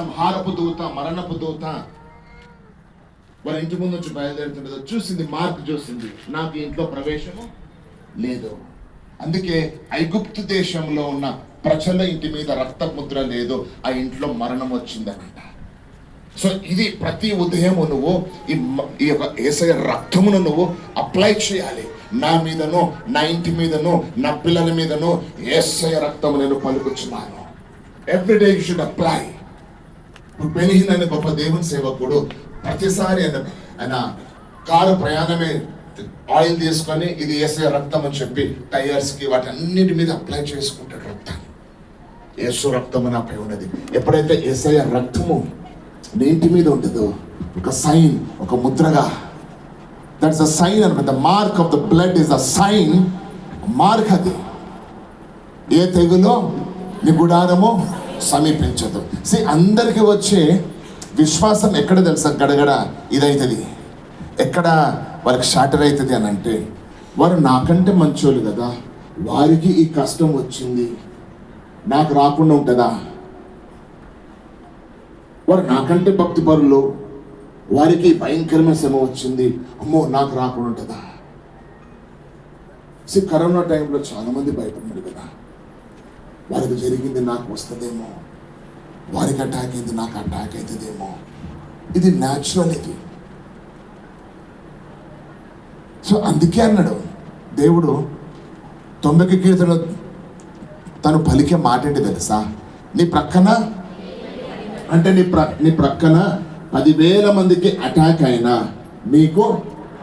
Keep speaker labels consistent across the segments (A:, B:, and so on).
A: సంహారపు దూత, మరణపు దూత వారి ఇంటి ముందు నుంచి బయలుదేరుతుండదో చూసింది. మార్క్ చూసింది, నాకు ఇంట్లో ప్రవేశము లేదు. అందుకే ఐగుప్తు దేశంలో ఉన్న ప్రజల ఇంటి మీద రక్తముద్ర లేదు, ఆ ఇంట్లో మరణం వచ్చిందనంట. సో ఇది ప్రతి ఉదయము నువ్వు ఈ యొక్క యేసయ్య రక్తమును నువ్వు అప్లై చేయాలి. నా మీదను, నా ఇంటి మీదను, నా పిల్లల మీదను యేసయ్య రక్తము నేను పలుకుచున్నాను. Everyday you should apply. Benny Hinn అనే గొప్ప దేవుని సేవకుడు ప్రతిసారి ఆయన కారు ప్రయాణమే ఆయిల్ తీసుకొని ఇది యేసయ్య రక్తం అని చెప్పి టైర్స్ కి వాటన్నిటి మీద అప్లై చేసుకుంటాడు రక్తాన్ని. యేసు రక్తము నాపై ఉన్నది. ఎప్పుడైతే యేసయ్య రక్తము నీ ఇంటి మీద ఉంటుందో ఒక సైన్, ఒక ముద్రగా, దట్స్ అ సైన్ అనమాట. The mark of the blood is a sign, mark అది. ఏ తెగులో నీ గుడారము సమీపించదు. అందరికి వచ్చే విశ్వాసం ఎక్కడ తెలుసా? గడగడ ఇదవుతుంది. ఎక్కడ వాళ్ళకి షాటర్ అవుతుంది అని అంటే, వారు నాకంటే మంచోళ్ళు కదా, వారికి ఈ కష్టం వచ్చింది, నాకు రాకుండా ఉంటుందా? వారు నాకంటే భక్తి పరులు, వారికి భయంకరమైన శ్రమ వచ్చింది, అమ్మో నాకు రాకుండా ఉంటుందా? కరోనా టైంలో చాలా మంది భయపడినారు కదా, వారికి జరిగింది నాకు వస్తుందేమో, వారికి అటాక్ అయింది నాకు అటాక్ అవుతుందేమో. ఇది న్యాచురల్ ఇది. సో అందుకే అన్నాడు దేవుడు 90 కీర్తనలో తను పలికే మాట ఏంటి తెలుసా? నీ ప్రక్కన అంటే నీ ప్రక్కన 10,000 మందికి అటాక్ అయినా నీకు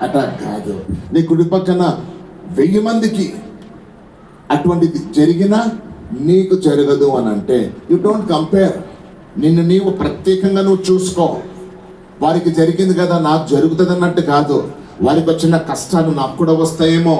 A: అటాక్ కాదు. నీ కుడి పక్కన 1000 మందికి అటువంటిది జరిగినా నీకు జరగదు అని అంటే, యు డోంట్ కంపేర్. నిన్ను నీవు ప్రత్యేకంగా నువ్వు చూసుకో. వారికి జరిగింది కదా నాకు జరుగుతుంది అన్నట్టు కాదు. వారికి వచ్చిన కష్టాలు నాకు కూడా వస్తాయేమో.